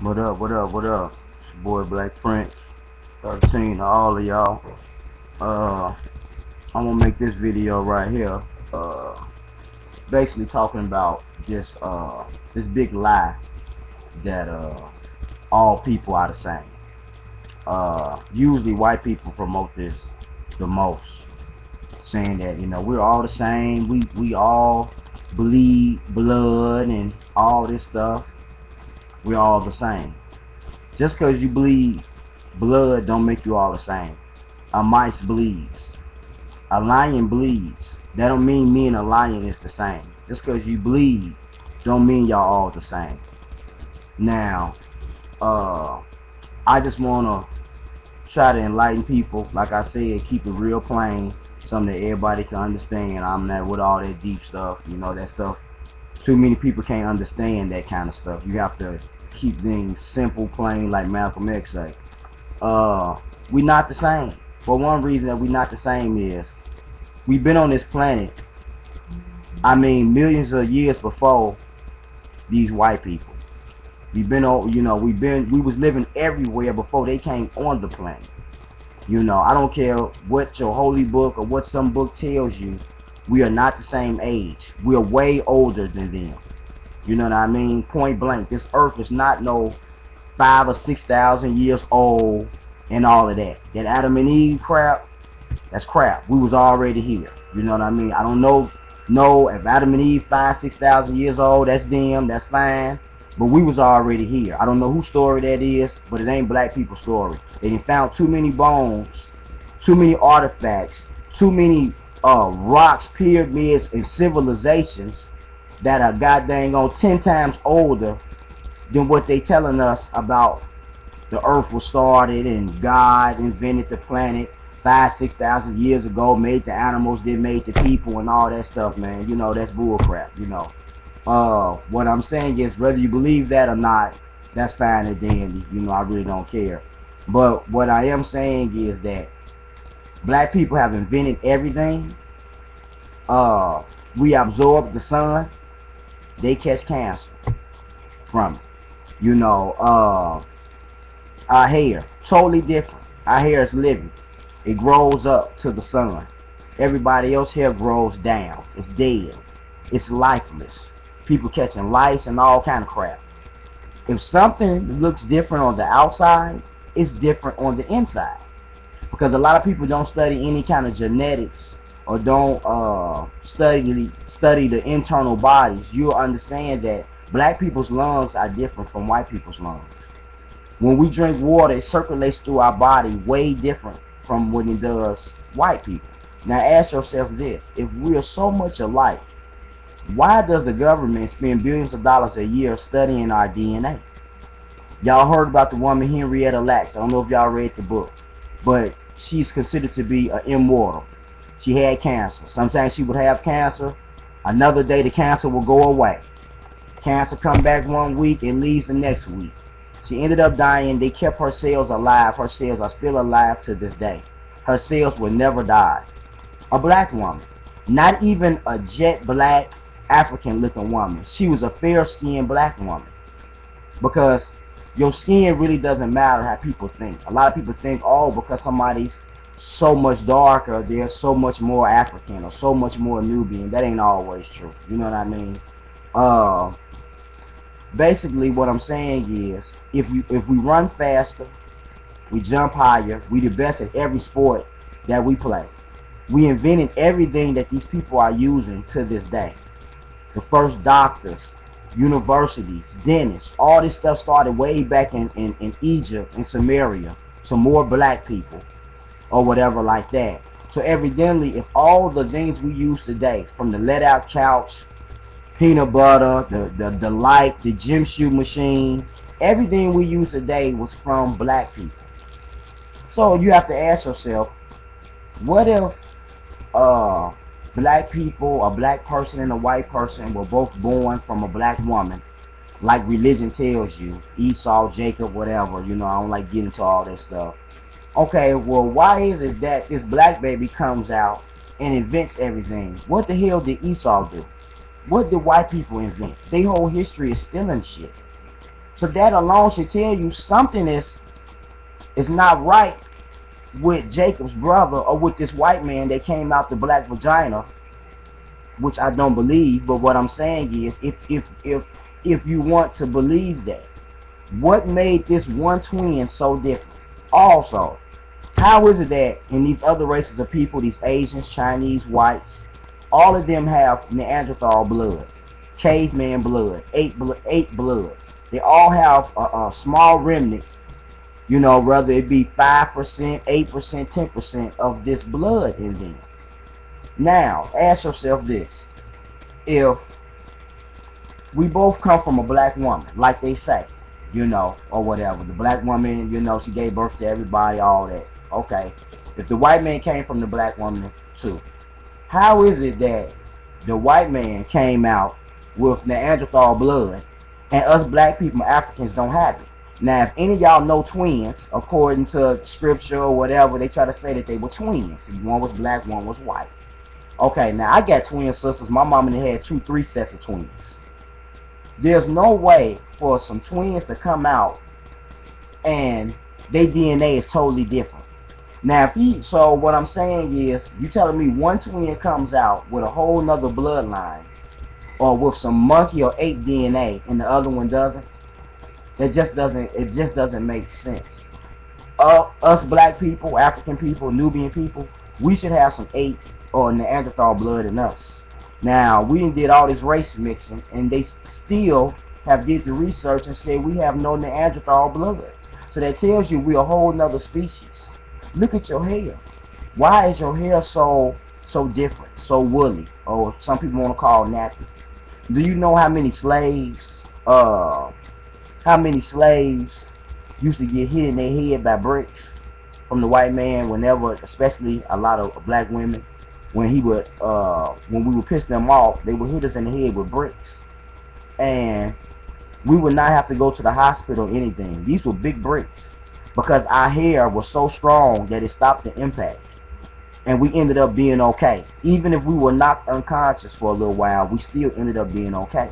What up, what up, what up? It's your boy Black Prince, 13 to all of y'all. Uh, I'm gonna make this video right here, basically talking about this big lie that, all people are the same. Usually white people promote this the most, saying that, we're all the same, we all bleed blood and all this stuff, we're all the same. Just because you bleed blood don't make you all the same. A mice bleeds. A lion bleeds. That don't mean me and a lion is the same. Just because you bleed don't mean y'all all the same. Now, I just want to try to enlighten people. Like I said, keep it real plain. Something that everybody can understand. I'm not with all that deep stuff. That stuff. Too many people can't understand that kind of stuff. You have to keep things simple, plain, like Malcolm X say. We not the same. For one reason that we not the same is we've been on this planet, I mean, millions of years before these white people. We've been on, we was living everywhere before they came on the planet. I don't care what your holy book or what some book tells you. We are not the same age. We are way older than them. You know what I mean? Point blank. This earth is not no 5 or 6 thousand years old and all of that. That Adam and Eve crap, that's crap. We was already here. You know what I mean? I don't know if Adam and Eve 5, 6 thousand years old, that's them, that's fine. But we was already here. I don't know whose story that is, but it ain't black people's story. They done found too many bones, too many artifacts, too many rocks, pyramids, and civilizations that are goddamn on 10 times older than what they telling us about the earth was started and God invented the planet 5, 6 thousand years ago, made the animals, then made the people and all that stuff, man. That's bullcrap. What I'm saying is, whether you believe that or not, that's fine and dandy. I really don't care. But what I am saying is that black people have invented everything. We absorb the sun. They catch cancer from it. Our hair, totally different. Our hair is living. It grows up to the sun. Everybody else hair grows down. It's dead. It's lifeless. People catching lice and all kind of crap. If something looks different on the outside, it's different on the inside. Because a lot of people don't study any kind of genetics or don't study the internal bodies. You'll understand that black people's lungs are different from white people's lungs. When we drink water, it circulates through our body way different from what it does white people. Now ask yourself this: if we are so much alike, why does the government spend billions of dollars a year studying our DNA? Y'all heard about the woman Henrietta Lacks. I don't know if y'all read the book, but she's considered to be immortal. She had cancer. Sometimes she would have cancer. Another day the cancer will go away. Cancer come back one week and leaves the next week. She ended up dying. They kept her cells alive. Her cells are still alive to this day. Her cells will never die. A black woman. Not even a jet black African looking woman. She was a fair skinned black woman. Because your skin really doesn't matter how people think. A lot of people think, oh, because somebody's so much darker, they're so much more African or so much more Nubian. That ain't always true. You know what I mean? Basically, what I'm saying is, if we run faster, we jump higher, we the best at every sport that we play. We invented everything that these people are using to this day. The first doctors, universities, dentists, all this stuff started way back in Egypt and Samaria. Some more black people or whatever like that. So evidently, if all the things we use today, from the let out couch, peanut butter, the light, the gym shoe machine, everything we use today was from black people. So you have to ask yourself, what if black people, a black person and a white person were both born from a black woman, like religion tells you, Esau, Jacob, whatever, I don't like getting into all that stuff. Okay, well, why is it that this black baby comes out and invents everything? What the hell did Esau do? What did white people invent? Their whole history is stealing shit. So that alone should tell you something is not right with Jacob's brother or with this white man that came out the black vagina, which I don't believe. But what I'm saying is, if you want to believe that, what made this one twin so different? Also, how is it that in these other races of people, these Asians, Chinese, whites, all of them have Neanderthal blood, caveman blood, ape blood. They all have a small remnant, whether it be 5%, 8%, 10% of this blood in them. Now, ask yourself this. If we both come from a black woman, like they say, or whatever. The black woman, she gave birth to everybody, all that. Okay. If the white man came from the black woman too, how is it that the white man came out with Neanderthal blood and us black people, Africans, don't have it? Now, if any of y'all know twins, according to scripture or whatever, they try to say that they were twins. One was black, one was white. Okay, now I got twin sisters. My mama had 2, 3 sets of twins. There's no way for some twins to come out and their DNA is totally different. Now, so what I'm saying is, you telling me one twin comes out with a whole nother bloodline, or with some monkey or ape DNA, and the other one doesn't? It just doesn't make sense. Us black people, African people, Nubian people, we should have some ape or Neanderthal blood in us. Now, we did all this race mixing, and they still have did the research and said we have no Neanderthal blood. So that tells you we're a whole nother species. Look at your hair. Why is your hair so different, so woolly, or some people want to call it nappy? Do you know how many slaves used to get hit in their head by bricks from the white man whenever, especially a lot of black women, when we would piss them off, they would hit us in the head with bricks. And we would not have to go to the hospital or anything. These were big bricks because our hair was so strong that it stopped the impact. And we ended up being okay. Even if we were knocked unconscious for a little while, we still ended up being okay.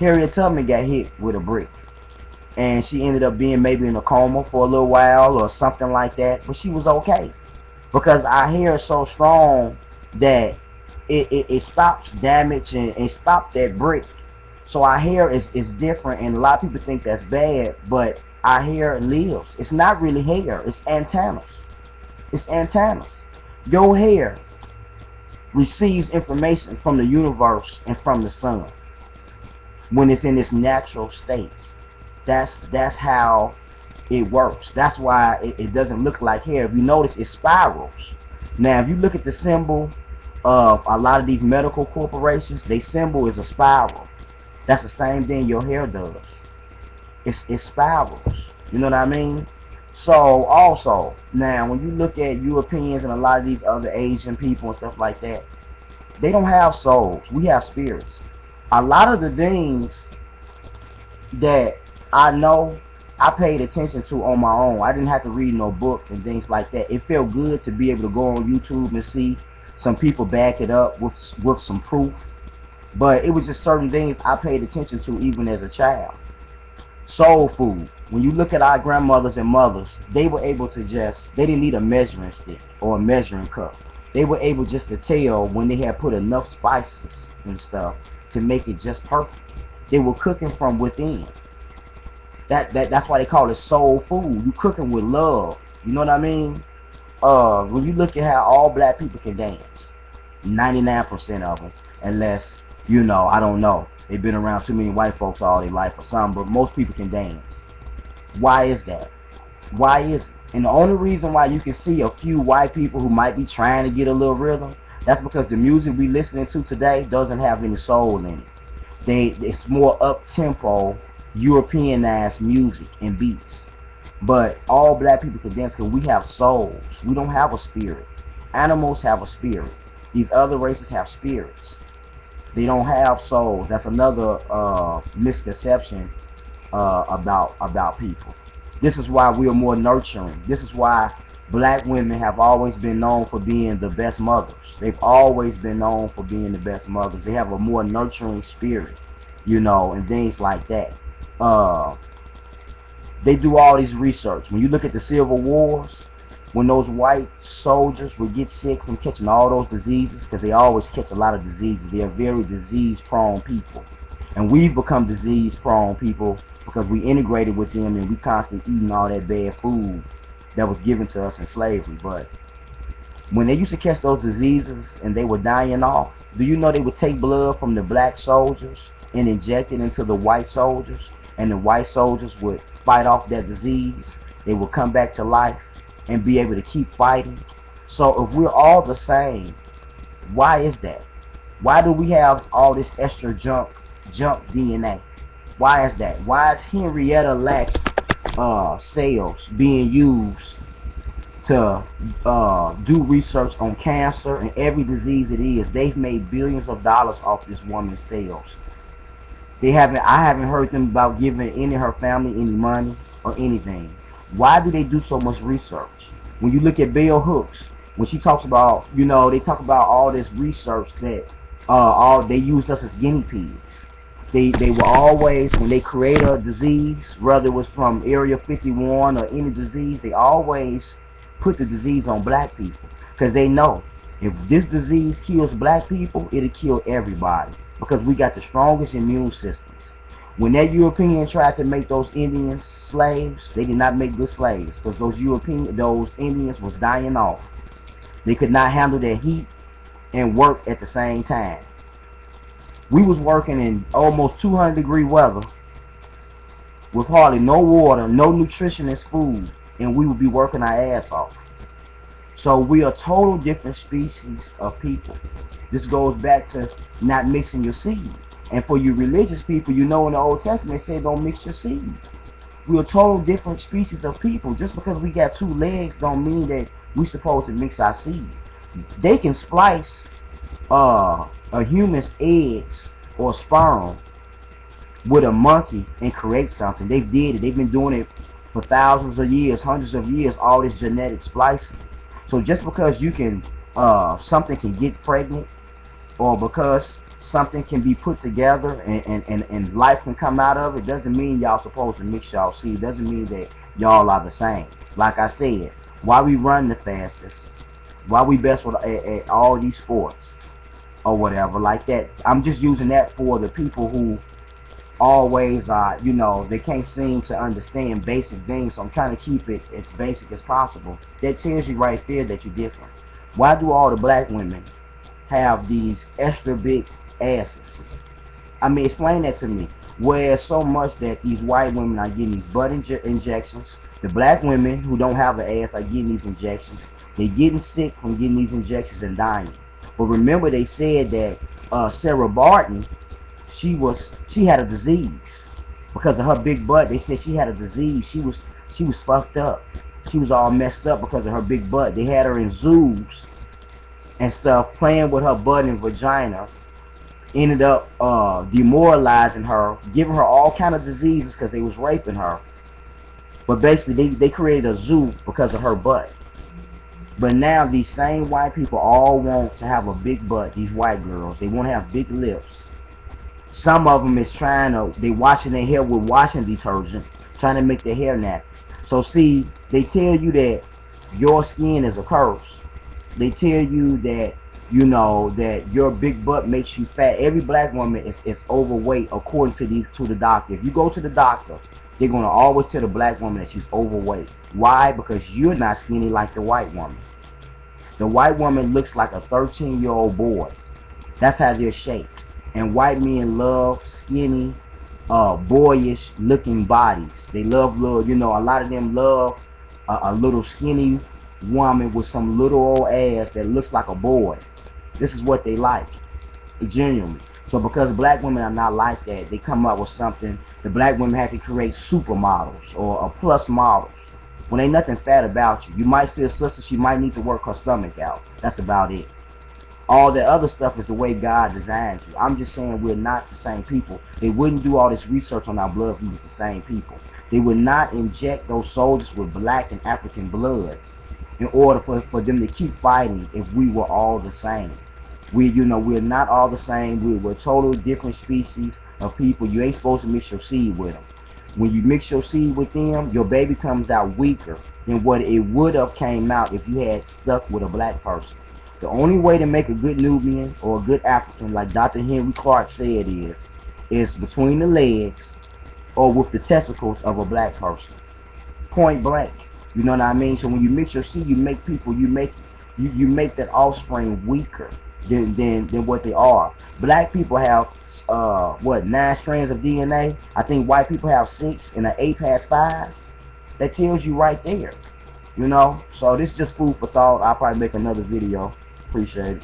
Harriet Tubman got hit with a brick, and she ended up being maybe in a coma for a little while or something like that, but she was okay. Because our hair is so strong that it stops damage and stops that brick. So our hair is different, and a lot of people think that's bad, but our hair lives. It's not really hair, it's antennas. It's antennas. Your hair receives information from the universe and from the sun when it's in its natural state. That's how it works. That's why it doesn't look like hair. If you notice, it spirals. Now, if you look at the symbol of a lot of these medical corporations, their symbol is a spiral. That's the same thing your hair does. It spirals. You know what I mean? So, also, now, when you look at Europeans and a lot of these other Asian people and stuff like that, they don't have souls. We have spirits. A lot of the things that I know, I paid attention to on my own. I didn't have to read no book and things like that. It felt good to be able to go on YouTube and see some people back it up with some proof. But it was just certain things I paid attention to even as a child. Soul food. When you look at our grandmothers and mothers, they were able to they didn't need a measuring stick or a measuring cup. They were able just to tell when they had put enough spices and stuff to make it just perfect. They were cooking from within. That's why they call it soul food. You cooking with love. You know what I mean? When you look at how all black people can dance, 99% of them, unless, I don't know, they've been around too many white folks all their life or something, but most people can dance. Why is that? Why is it? And the only reason why you can see a few white people who might be trying to get a little rhythm, that's because the music we listening to today doesn't have any soul in it. It's more up-tempo, Europeanized music and beats. But all black people can dance because we have souls. We don't have a spirit. Animals have a spirit. These other races have spirits. They don't have souls. That's another misconception about people. This is why we are more nurturing. This is why black women have always been known for being the best mothers. They've always been known for being the best mothers. They have a more nurturing spirit, and things like that. uh, they do all this research. When you look at the Civil Wars, when those white soldiers would get sick from catching all those diseases, because they always catch a lot of diseases. They are very disease-prone people. And we've become disease-prone people because we integrated with them and we constantly eating all that bad food that was given to us in slavery. But when they used to catch those diseases and they were dying off, do you know they would take blood from the black soldiers and inject it into the white soldiers, and the white soldiers would fight off that disease? They would come back to life and be able to keep fighting. So if we're all the same, why is that? Why do we have all this extra junk DNA? Why is that? Why is Henrietta Lacks cells being used to do research on cancer and every disease it is? They've made billions of dollars off this woman's cells. I haven't heard them about giving any of her family any money or anything. Why do they do so much research? When you look at Bell Hooks, when she talks about, they talk about all this research that they used us as guinea pigs. They were always, when they create a disease, whether it was from Area 51 or any disease, they always put the disease on black people, because they know if this disease kills black people, it'll kill everybody, because we got the strongest immune systems. When that European tried to make those Indians slaves, they did not make good slaves, because those Indians was dying off. They could not handle their heat and work at the same time. We was working in almost 200-degree weather with hardly no water, no nutritionist food, and we would be working our ass off. So we are total different species of people. This goes back to not mixing your seed. And for you religious people, in the Old Testament it said don't mix your seed. We are total different species of people. Just because we got two legs don't mean that we're supposed to mix our seed. They can splice a human's eggs or sperm with a monkey and create something. They did it. They've been doing it for thousands of years, hundreds of years, all this genetic splicing. So just because something can get pregnant, or because something can be put together and life can come out of it, doesn't mean y'all supposed to mix y'all seed. Doesn't mean that y'all are the same. Like I said, why we run the fastest, why we best at all these sports or whatever like that. I'm just using that for the people who always they can't seem to understand basic things, so I'm trying to keep it as basic as possible. That tells you right there that you're different. Why do all the black women have these extra big asses? I mean, explain that to me. Where so much that these white women are getting these butt injections, the black women who don't have an ass are getting these injections. They're getting sick from getting these injections and dying. But remember, they said that Sarah Barton, she had a disease because of her big butt. They said she had a disease. She was fucked up. She was all messed up because of her big butt. They had her in zoos and stuff, playing with her butt and vagina. Ended up demoralizing her, giving her all kind of diseases because they was raping her. But basically, they created a zoo because of her butt. But now these same white people all want to have a big butt. These white girls, they want to have big lips. Some of them is they washing their hair with washing detergent, trying to make their hair nappy. So see, they tell you that your skin is a curse. They tell you that, that your big butt makes you fat. Every black woman is overweight according to the doctor. If you go to the doctor, they're going to always tell the black woman that she's overweight. Why? Because you're not skinny like the white woman. The white woman looks like a 13-year-old boy. That's how they're shaped. And white men love skinny, boyish looking bodies. They love little, a lot of them love a little skinny woman with some little old ass that looks like a boy. This is what they like, genuinely. So because black women are not like that, they come up with something. The black women have to create supermodels or plus models. When ain't nothing fat about you. You might see a sister, she might need to work her stomach out. That's about it. All the other stuff is the way God designed you. I'm just saying we're not the same people. They wouldn't do all this research on our blood if we was the same people. They would not inject those soldiers with black and African blood in order for them to keep fighting if we were all the same. We're not all the same. We're total different species of people. You ain't supposed to mix your seed with them. When you mix your seed with them, your baby comes out weaker than what it would have came out if you had stuck with a black person. The only way to make a good Nubian or a good African, like Dr. Henry Clark said, is between the legs or with the testicles of a black person. Point blank. You know what I mean? So when you mix your seed, you make people, you make that offspring weaker than what they are. Black people have what, 9 strands of DNA? I think white people have 6 and an ape has 5. That tells you right there. You know? So this is just food for thought. I'll probably make another video. Appreciate it.